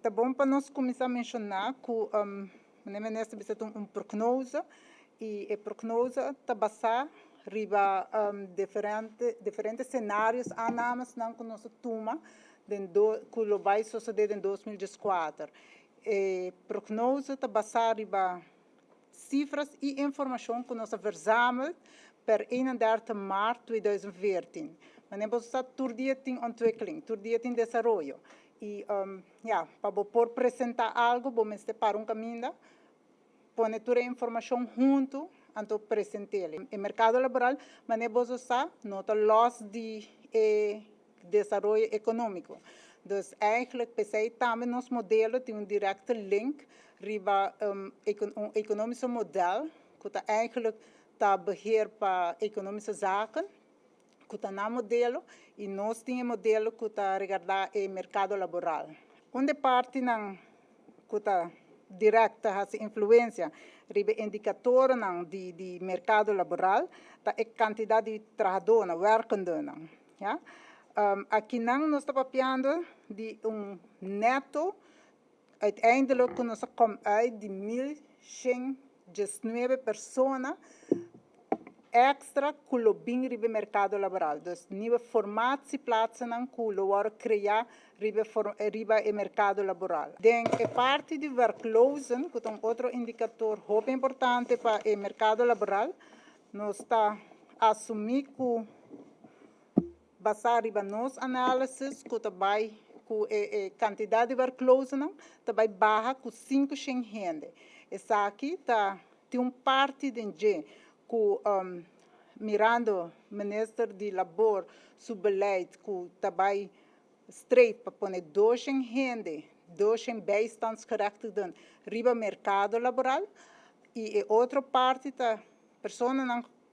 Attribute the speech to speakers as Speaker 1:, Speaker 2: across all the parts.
Speaker 1: tá bom para nós começar a mencionar que nessa vez prognose e a prognose está basada riba diferentes cenários annames não que nós toma que vai suceder em 2014. A prognose está basada riba cifras e informação que nós verzamelen per 31 maart 2014. Mas nós está todo dia tem ontwikkeling, todo dia tem desenvolvimento. E para apresentar algo, vamos para caminho, pôr toda a informação junto, então apresentar. O mercado laboral, mas nós está nota loss de desenvolvimento econômico. Dus eigenlijk, pensei também nos modelos tem direct link riba economische model, que eigenlijk beheer para economische zaken, que na modelo e nós temos modelo que regarda o mercado laboral. Onde parte não que direta has influência riba indicadores de mercado laboral, a quantidade de trabalhadores, werkenden, ja. Aqui não nós estamos falando de neto, uiteindelijk nós kommen uit de 1.119 pessoas extra que lobbying ribe mercado laboral. Dus nieuwe formatieplaatsen aan que worden creëren ribe el mercado laboral. Dan a parte de werklozen, que é outro indicador muito importante para o mercado laboral, nós está assumir que basado riba nos análises que também que a quantidade de werklozen também baixa com 5 gente. Essa aqui tem parte de gente que mirando ministro de labor seu beleid que também streep para pôr 2 gente, 2 bijstandsgerechtigden riba mercado laboral e a outra parte da pessoa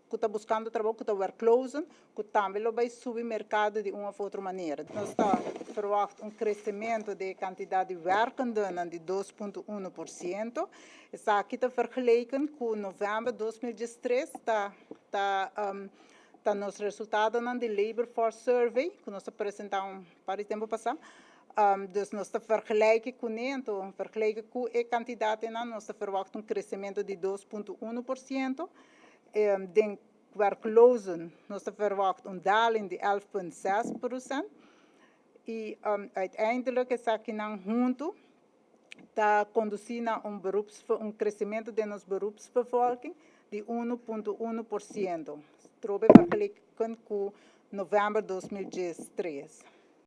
Speaker 1: que está buscando trabalho, que está werklozen, que também vai subir mercado de uma ou outra maneira. Nós está verwacht crescimento da quantidade de werkenden de 2,1%. Essa aqui está vergeleken com novembro de 2013, está nos resultados do Labor Force Survey, que nós apresentamos para o tempo passado. Dus nós está vergelijken com então vergelijken com a quantidade, nós está verwacht crescimento de 2,1%. Den werklozen, nós verwacht daling de 11,6%. E uiteindelijk is aqui junto está conduzindo a crescimento de nossa beroepsbevolking de 1,1%. Trobe vergelijken com novembro de 2013.